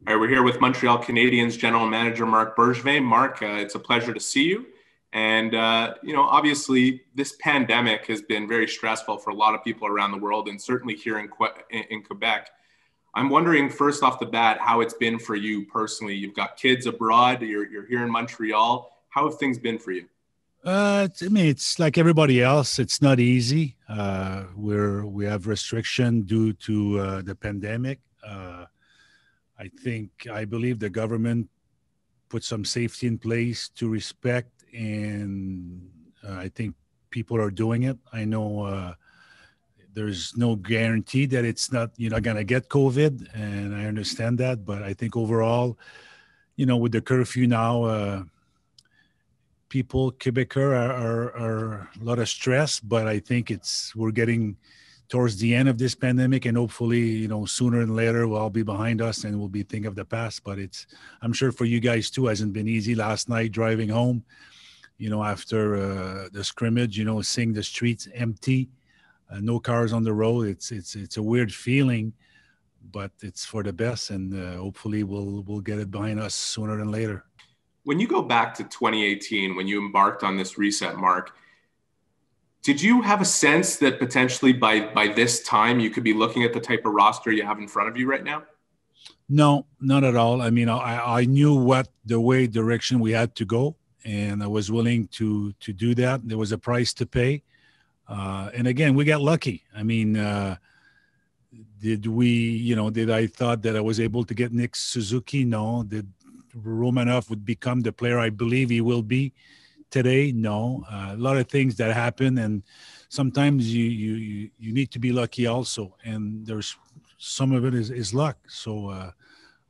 All right, we're here with Montreal Canadiens General Manager Marc Bergevin. Marc, it's a pleasure to see you. And, obviously this pandemic has been very stressful for a lot of people around the world and certainly here in Quebec. I'm wondering, first off the bat, how it's been for you personally. You've got kids abroad, you're here in Montreal. How have things been for you? It's like everybody else. It's not easy. We have restriction due to the pandemic. I believe the government put some safety in place to respect, and I think people are doing it. I know there's no guarantee that you're not gonna get COVID, and I understand that. But I think overall, with the curfew now, people, Quebecers, are a lot of stress. But I think we're getting towards the end of this pandemic, and hopefully, sooner than later, we'll all be behind us and we'll be thinking of the past. But I'm sure for you guys too, hasn't been easy. Last night driving home, after the scrimmage, seeing the streets empty, no cars on the road. It's a weird feeling, but it's for the best, and hopefully we'll get it behind us sooner than later. When you go back to 2018, when you embarked on this reset, Marc, did you have a sense that potentially by this time you could be looking at the type of roster you have in front of you right now? No, not at all. I mean, I knew what the direction we had to go, and I was willing to do that. There was a price to pay. And again, we got lucky. I mean, did I thought that I was able to get Nick Suzuki? No. Did Romanov would become the player I believe he will be today? No. A lot of things that happen, and sometimes you need to be lucky also. And there's some of it is luck. So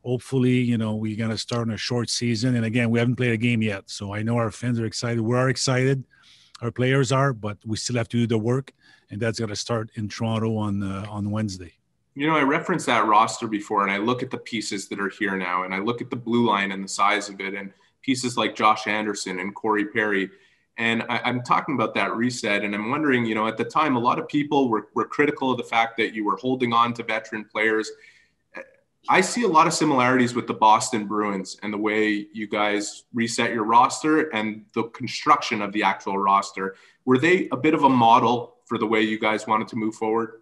hopefully, we're going to start in a short season. And again, we haven't played a game yet. So I know our fans are excited. We are excited. Our players are, but we still have to do the work. And that's going to start in Toronto on Wednesday. I referenced that roster before, and I look at the pieces that are here now, and I look at the blue line and the size of it, and pieces like Josh Anderson and Corey Perry. And I'm talking about that reset, and I'm wondering, at the time, a lot of people were critical of the fact that you were holding on to veteran players. I see a lot of similarities with the Boston Bruins and the way you guys reset your roster and the construction of the actual roster. Were they a bit of a model for the way you guys wanted to move forward?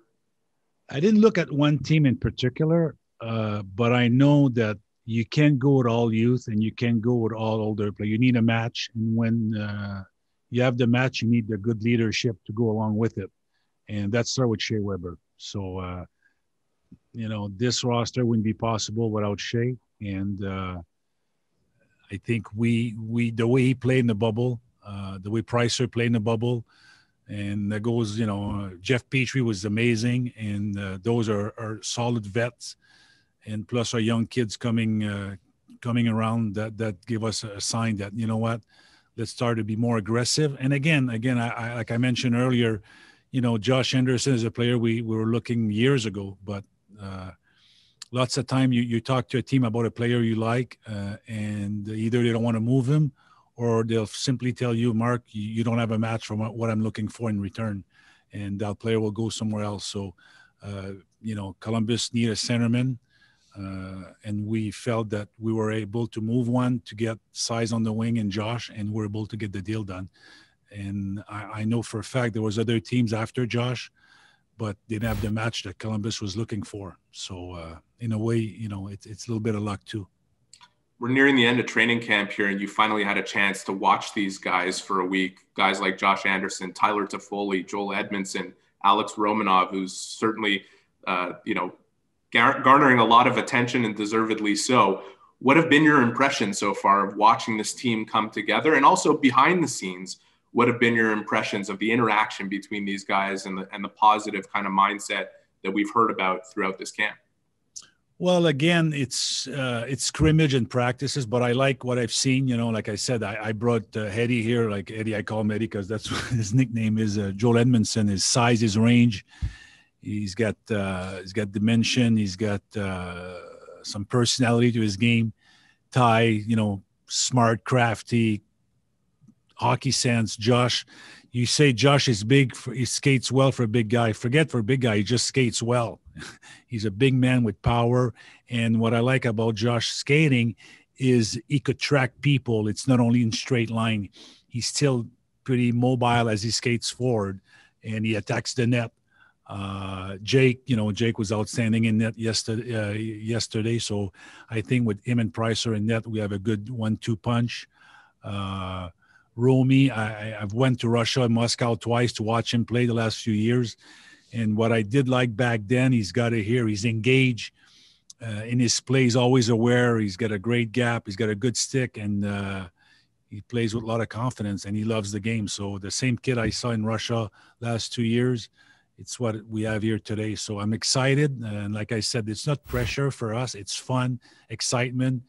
I didn't look at one team in particular, but I know that you can't go with all youth and you can't go with all older players. You need a match. And when you have the match, you need the good leadership to go along with it. And that started with Shea Weber. So, this roster wouldn't be possible without Shea. And I think the way he played in the bubble, the way Pricer played in the bubble, and that goes, Jeff Petrie was amazing. And those are solid vets. And plus our young kids coming around that give us a sign that, let's start to be more aggressive. And again, I like I mentioned earlier, Josh Anderson is a player we were looking years ago, but lots of time you talk to a team about a player you like, and either they don't want to move him, or they'll simply tell you, Marc, you don't have a match for what I'm looking for in return, and that player will go somewhere else. So, Columbus need a centerman, and we felt that we were able to move one to get size on the wing and Josh, and we're able to get the deal done. And I know for a fact there was other teams after Josh, but they didn't have the match that Columbus was looking for. So in a way, it's a little bit of luck too. We're nearing the end of training camp here, and you finally had a chance to watch these guys for a week. Guys like Josh Anderson, Tyler Toffoli, Joel Edmondson, Alex Romanov, who's certainly, garnering a lot of attention, and deservedly so. What have been your impressions so far of watching this team come together? And also behind the scenes, what have been your impressions of the interaction between these guys and the positive kind of mindset that we've heard about throughout this camp? Well, again, it's scrimmage and practices, but I like what I've seen. Like I said, I brought Eddie here. Like Eddie, I call him Eddie because that's what his nickname is. Joel Edmondson, his size, his range. He's got dimension. He's got some personality to his game. Ty, smart, crafty, hockey sense. Josh, you say Josh is big, he skates well for a big guy. Forget for a big guy, he just skates well. He's a big man with power. And what I like about Josh skating is he could track people. It's not only in straight line. He's still pretty mobile as he skates forward, and he attacks the net. Jake was outstanding in net yesterday. So I think with him and Pricer in net, we have a good 1-2 punch. Romy, I've went to Russia and Moscow twice to watch him play the last few years. And what I did like back then, he's got it here. He's engaged in his play. He's always aware. He's got a great gap. He's got a good stick, and he plays with a lot of confidence, and he loves the game. So the same kid I saw in Russia last 2 years, it's what we have here today. So I'm excited. And like I said, it's not pressure for us. It's fun, excitement.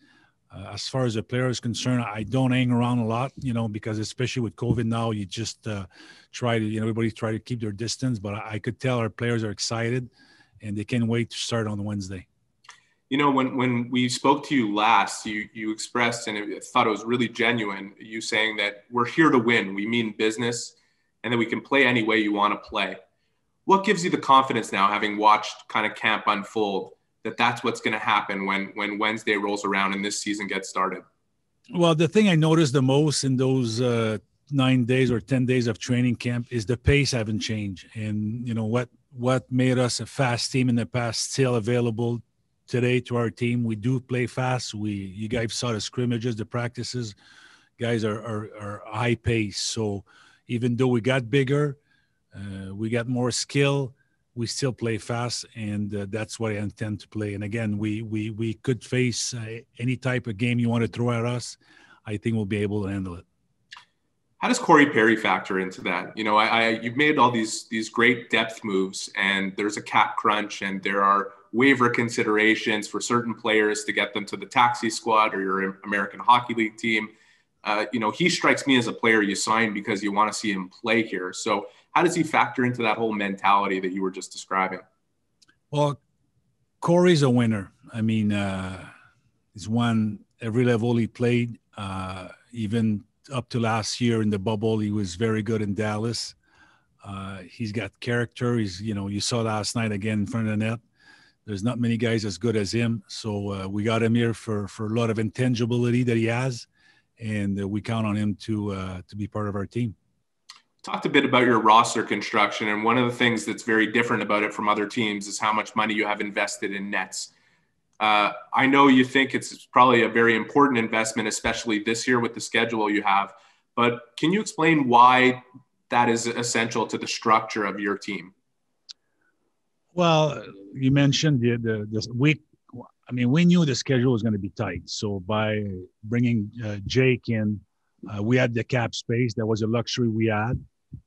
As far as the player is concerned, I don't hang around a lot, because especially with COVID now, you just try to, everybody try to keep their distance. But I could tell our players are excited, and they can't wait to start on Wednesday. When we spoke to you last, you expressed, and I thought it was really genuine, you saying that we're here to win. We mean business, and that we can play any way you want to play. What gives you the confidence now, having watched kind of camp unfold, that that's what's going to happen when Wednesday rolls around and this season gets started? Well, the thing I noticed the most in those 9 days or 10 days of training camp is the pace haven't changed. And, what made us a fast team in the past still available today to our team. We do play fast. You guys saw the scrimmages, the practices. Guys are high pace. So even though we got bigger, we got more skill, we still play fast, and that's what I intend to play. And again, we could face any type of game you want to throw at us. I think we'll be able to handle it. How does Corey Perry factor into that? You've made all these great depth moves, and there's a cap crunch, and there are waiver considerations for certain players to get them to the taxi squad or your American Hockey League team. He strikes me as a player you sign because you want to see him play here. So how does he factor into that whole mentality that you were just describing? Well, Corey's a winner. I mean, he's won every level he played. Even up to last year in the bubble, he was very good in Dallas. He's got character. You saw last night again in front of the net. There's not many guys as good as him. So we got him here for a lot of intangibility that he has, and we count on him to be part of our team. Talked a bit about your roster construction, and one of the things that's very different about it from other teams is how much money you have invested in nets. I know you think it's probably a very important investment, especially this year with the schedule you have, but can you explain why that is essential to the structure of your team? Well, you mentioned the week. I mean, we knew the schedule was going to be tight. So by bringing Jake in, we had the cap space. That was a luxury we had.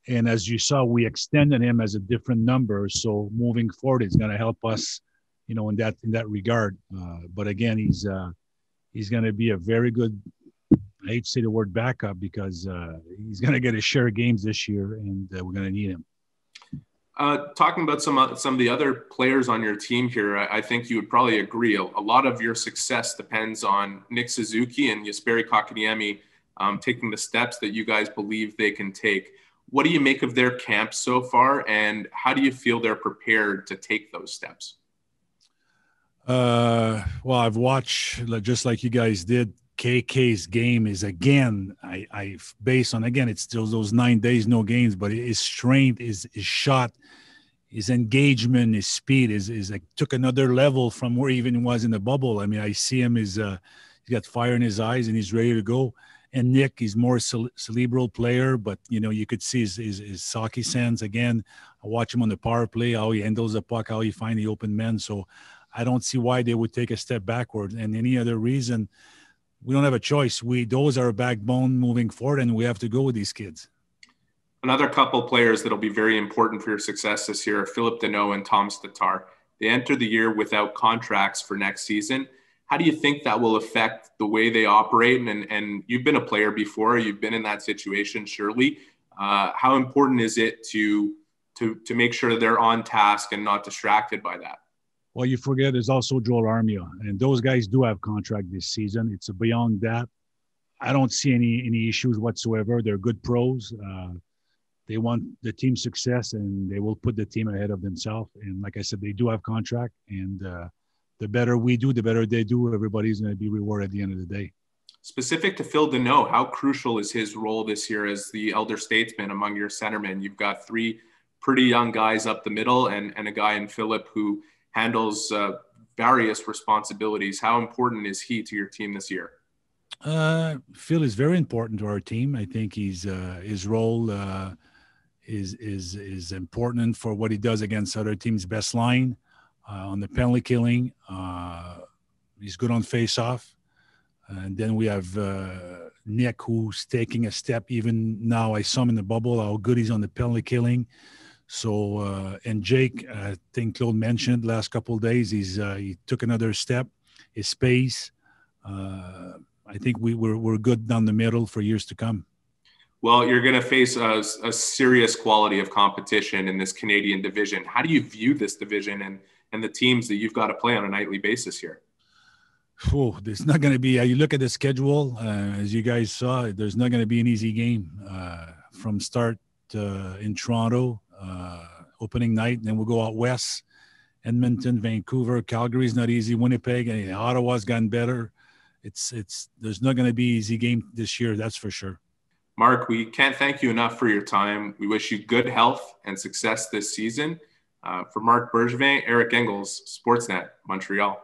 And as you saw, we extended him as a different number. So moving forward, it's going to help us, in that regard. But again, he's going to be a very good, I hate to say the word backup, because he's going to get his share of games this year, and we're going to need him. Talking about some of the other players on your team here, I think you would probably agree a lot of your success depends on Nick Suzuki and Jesperi Kotkaniemi taking the steps that you guys believe they can take. What do you make of their camp so far, and how do you feel they're prepared to take those steps? Well, I've watched, just like you guys did, KK's game is, again, I based on, again, it's still those 9 days, no games, but his strength, his shot, his engagement, his speed is like took another level from where he even was in the bubble. I mean, I see him he's got fire in his eyes and he's ready to go. And Nick, he's more cerebral player, but you could see his hockey sense. Again, I watch him on the power play, how he handles the puck, how he finds the open men. So I don't see why they would take a step backward. And any other reason, we don't have a choice. Those are our backbone moving forward, and we have to go with these kids. Another couple players that'll be very important for your success this year are Philip Deneau and Tom Tatar. They enter the year without contracts for next season. How do you think that will affect the way they operate? And you've been a player before. You've been in that situation, surely. How important is it to make sure that they're on task and not distracted by that? Well, you forget there's also Joel Armia, and those guys do have contract this season. It's beyond that. I don't see any issues whatsoever. They're good pros. They want the team success, and they will put the team ahead of themselves. And like I said, they do have contract, and the better we do, the better they do. Everybody's going to be rewarded at the end of the day. Specific to Phil Deneau, how crucial is his role this year as the elder statesman among your centermen? You've got three pretty young guys up the middle and a guy in Philip who handles various responsibilities. How important is he to your team this year? Phil is very important to our team. I think his role is important for what he does against other teams' best line on the penalty killing. He's good on face-off. And then we have Nick, who's taking a step. Even now, I saw him in the bubble, how good he's on the penalty killing. So, and Jake, I think Claude mentioned last couple of days, he took another step, his pace. I think we're good down the middle for years to come. Well, you're going to face a serious quality of competition in this Canadian division. How do you view this division and the teams that you've got to play on a nightly basis here? Oh, there's not going to be, you look at the schedule, as you guys saw, there's not going to be an easy game from start in Toronto, opening night, and then we'll go out west, Edmonton, Vancouver, Calgary's not easy, Winnipeg, and Ottawa's gotten better. There's not going to be an easy game this year, that's for sure. Marc, we can't thank you enough for your time. We wish you good health and success this season. For Marc Bergevin, Eric Engels, Sportsnet, Montreal.